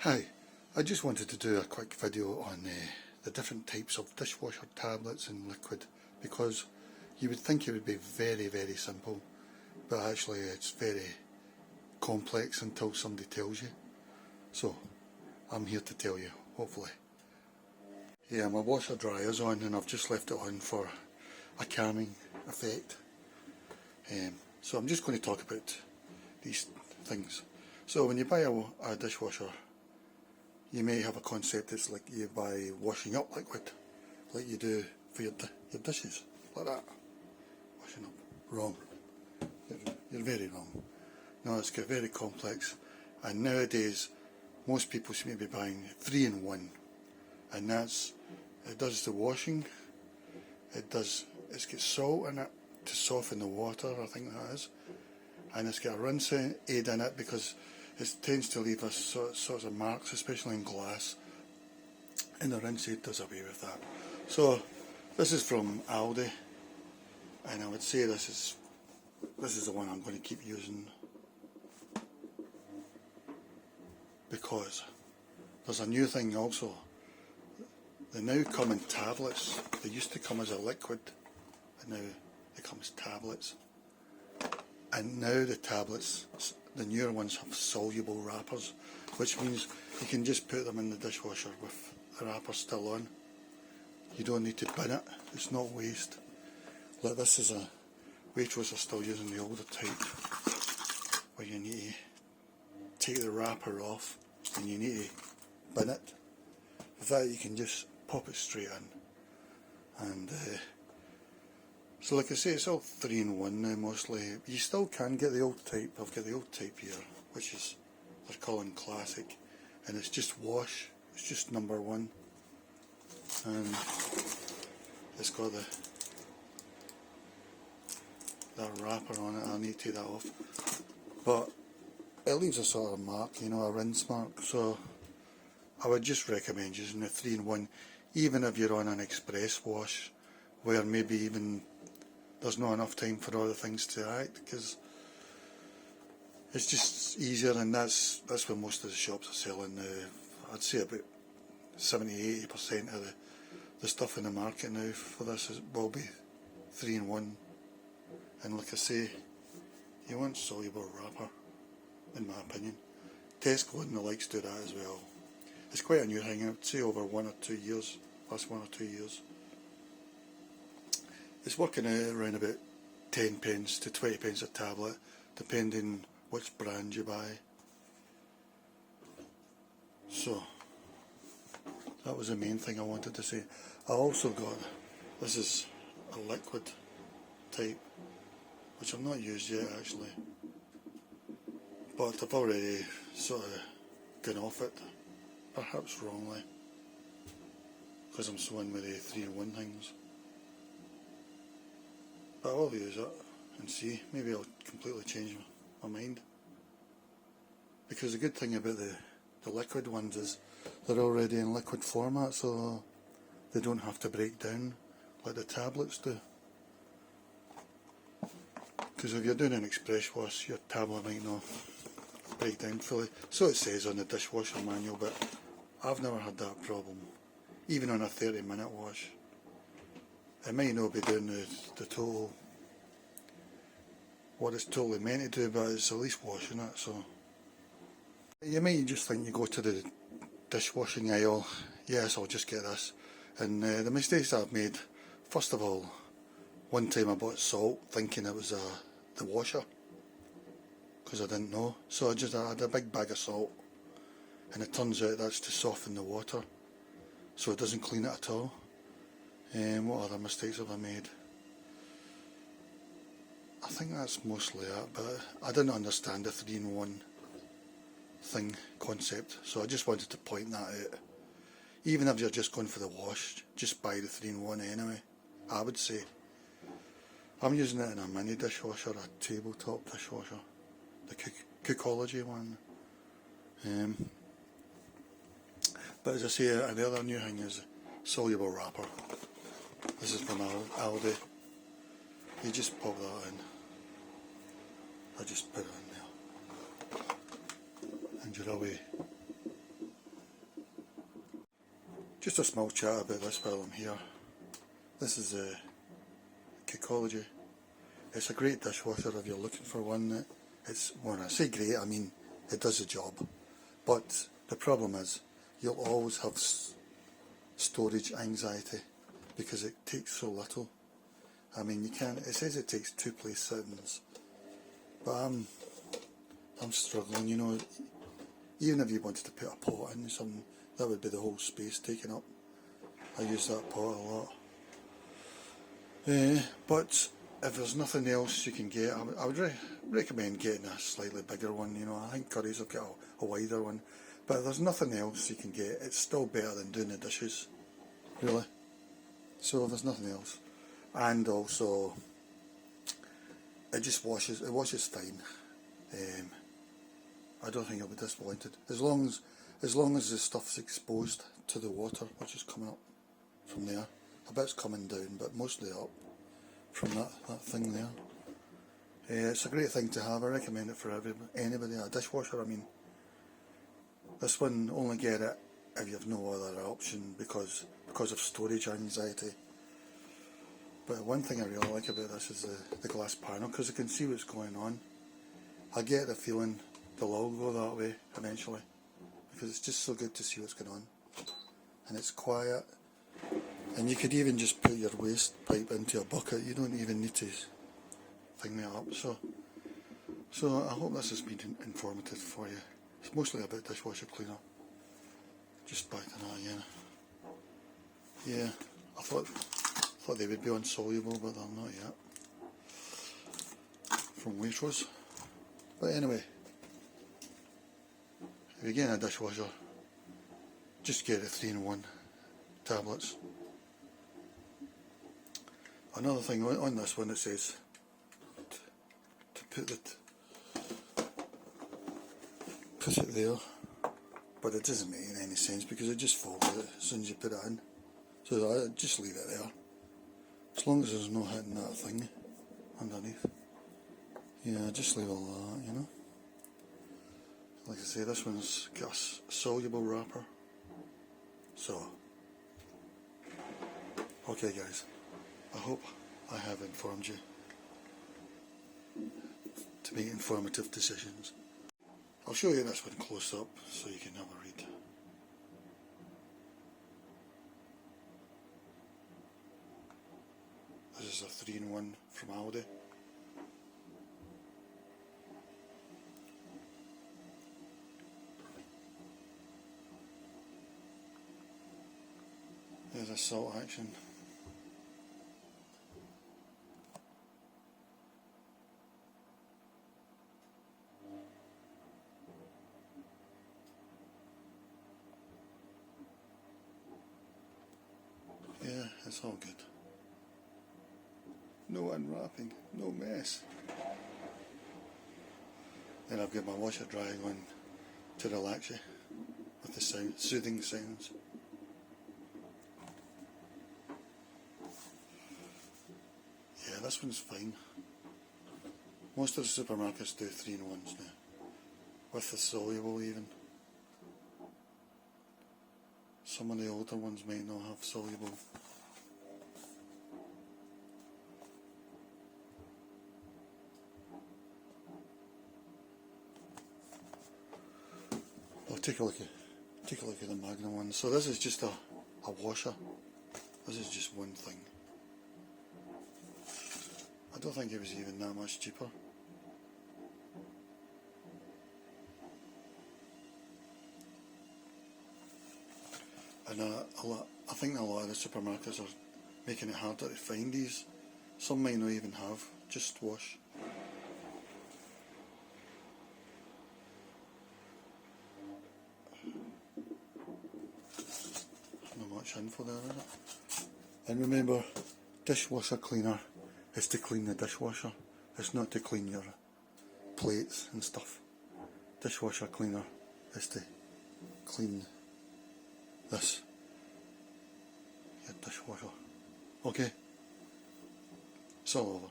Hi, I just wanted to do a quick video on the different types of dishwasher tablets in liquid, because you would think it would be very simple, but actually it's very complex until somebody tells you. So I'm here to tell you, hopefully. Yeah, my washer dryer's on and I've just left it on for a calming effect. So I'm just going to talk about these things. So when you buy a dishwasher, you may have a concept that's like you buy washing up liquid, like you do for your dishes, like that. Washing up. Wrong. You're very wrong. No, it's got very complex, and nowadays most people seem to be buying 3-in-1, and it does the washing, it's got salt in it to soften the water, I think that is, and it's got a rinse aid in it because it tends to leave us sorts of marks, especially in glass, and the rinse aid does away with that. So this is from Aldi, and I would say this is the one I'm going to keep using, because there's a new thing also. They now come in tablets. They used to come as a liquid, and now they come as tablets. And now the tablets, the newer ones, have soluble wrappers, which means you can just put them in the dishwasher with the wrapper still on. You don't need to bin it, it's not waste. Like this is Waitrose are still using the older type, where you need to take the wrapper off and you need to bin it. With that you can just pop it straight in. And so like I say, it's all 3-in-1 now mostly. You still can get the old type. I've got the old type here, which is, they're calling Classic, and it's just wash, it's just number 1, and it's got that wrapper on it. I need to take that off, but it leaves a sort of mark, you know, a rinse mark. So I would just recommend using the 3-in-1, even if you're on an express wash, where maybe even there's not enough time for all the things to act, because it's just easier, and that's what most of the shops are selling now. I'd say about 70-80% of the stuff in the market now for this will be 3-in-1. And like I say, you want soluble wrapper, in my opinion. Tesco and the likes do that as well. It's quite a new thing, I would say over 1 or 2 years, last 1 or 2 years. It's working out around about 10 pence to 20 pence a tablet, depending which brand you buy. So, that was the main thing I wanted to say. I also got, this is a liquid type, which I've not used yet actually, but I've already sort of gone off it, perhaps wrongly, because I'm so in with the 3-in-1 things. But I'll use it and see, maybe I'll completely change my mind. Because the good thing about the liquid ones is they're already in liquid format, so they don't have to break down like the tablets do. Because if you're doing an express wash, your tablet might not break down fully. So it says on the dishwasher manual, but I've never had that problem, even on a 30-minute wash. It might not be doing the total, what it's totally meant to do, but it's at least washing it. So you might just think you go to the dishwashing aisle, yes, I'll just get this. And the mistakes I've made, first of all, one time I bought salt thinking it was the washer, because I didn't know. So I had a big bag of salt, and it turns out that's to soften the water, so it doesn't clean it at all. What other mistakes have I made? I think that's mostly it, but I didn't understand the 3-in-1 thing concept, so I just wanted to point that out. Even if you're just going for the wash, just buy the 3-in-1 anyway, I would say. I'm using it in a mini dishwasher, a tabletop dishwasher, the Cookology one. But as I say, the other new thing is soluble wrapper. This is from Aldi. You just pop that in. I just put it in there, and you're away. Just a small chat about this while I'm here. This is Cakeology. It's a great dishwasher if you're looking for one. It's, when I say great, I mean it does the job. But the problem is, you'll always have storage anxiety because it takes so little. I mean, you can't, it says it takes 2 place sittings, but I'm struggling, you know. Even if you wanted to put a pot in something, that would be the whole space taken up. I use that pot a lot. But if there's nothing else you can get, I would recommend getting a slightly bigger one, you know. I think Curry's have got a wider one. But if there's nothing else you can get, it's still better than doing the dishes, really. So if there's nothing else. And also, it washes fine. I don't think it'll be disappointed. As long as the stuff's exposed to the water, which is coming up from there. A bit's coming down, but mostly up from that thing there. It's a great thing to have. I recommend it for anybody. A dishwasher, I mean. This one, only get it if you have no other option because of storage anxiety. But one thing I really like about this is the glass panel, because I can see what's going on. I get the feeling they'll all go that way eventually, because it's just so good to see what's going on. And it's quiet. And you could even just put your waste pipe into a bucket. You don't even need to thing that up. So I hope this has been informative for you. It's mostly about dishwasher cleaner. Just back to that again. Yeah, I thought they would be insoluble, but they're not yet. From Waitrose. But anyway, if you're getting a dishwasher, just get the 3-in-1 tablets. Another thing on this one, it says to put it there, but it doesn't make any sense because it just falls out as soon as you put it in. So I just leave it there, as long as there's no hitting that thing underneath. Yeah, just leave all that, you know. Like I say, this one's got a soluble wrapper. So, okay guys, I hope I have informed you to make informative decisions. I'll show you this one close up so you can have a read. This is a 3-in-1 from Aldi. There's a salt action. Yeah, it's all good. No unwrapping, no mess. Then I've got my washer drying on to relax you with the sound, soothing sounds. Yeah, this one's fine. Most of the supermarkets do 3-in-1s now, with the soluble even. Some of the older ones might not have soluble. I'll take a look at the Magnum one. So this is just a washer. This is just one thing. I don't think it was even that much cheaper. And I think a lot of the supermarkets are making it harder to find these. Some might not even have just wash. Not much info there, is it? And remember, dishwasher cleaner is to clean the dishwasher. It's not to clean your plates and stuff. Dishwasher cleaner is to clean this, your dishwasher. Okay, it's all over.